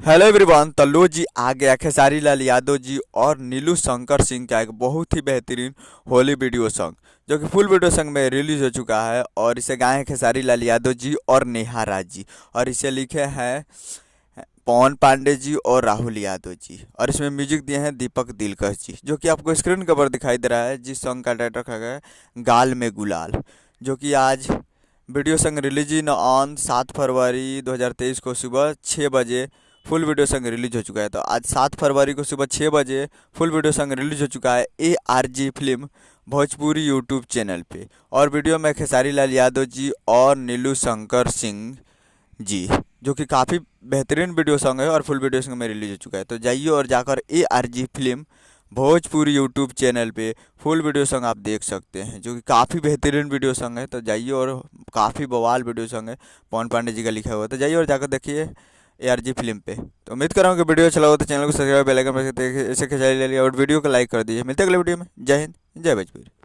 Hello everyone. तो लो जी आ गया खेसारी लाल यादव जी और नीलू शंकर सिंह का एक बहुत ही बेहतरीन होली वीडियो सॉन्ग जो कि फुल वीडियो सॉन्ग में रिलीज हो चुका है। और इसे गाए हैं खेसारी लाल यादव जी और नेहा राज जी, और इसे लिखे हैं पवन पांडे जी और राहुल यादव जी, और इसमें म्यूजिक दिए हैं दीपक दिलकश जी, जो कि आपको स्क्रीन के ऊपर दिखाई दे रहा है। जिस सॉन्ग का टाइटल रखा गया है गाल में गुलाल, जो कि आज video song release in on 7 फरवरी 2023 को सुबह 6 बजे फुल वीडियो सॉन्ग रिलीज हो चुका है। तो आज 7 फरवरी को सुबह 6 बजे फुल वीडियो सॉन्ग रिलीज हो चुका है ARG film Bhojpuri YouTube channel पे। और वीडियो में खेसारी लाल यादव जी और नीलू शंकर सिंह जी, जो कि काफ़ी बेहतरीन वीडियो सॉन्ग है और फुल वीडियो सॉन्ग में रिलीज हो चुका है। तो जाइए और जाकर ARG film Bhojpuri YouTube channel पे फुल वीडियो सॉन्ग आप देख सकते हैं, जो कि काफ़ी बेहतरीन वीडियो सॉन्ग है। तो जाइए, और काफ़ी बवाल वीडियो सॉन्ग है, पवन पांडे जी का लिखा हुआ है। तो जाइए और जाकर देखिए ARG फिल्म पे। तो उम्मीद कर रहा हूँ कि वीडियो अच्छा लगा तो चैनल को सब्सक्राइब, बेल आइकन प्रेस करके ऐसे खिंचाई ले लिया और वीडियो को लाइक कर दीजिए। मिलते हैं अगले वीडियो में। जय हिंद, जय भोजपुरी।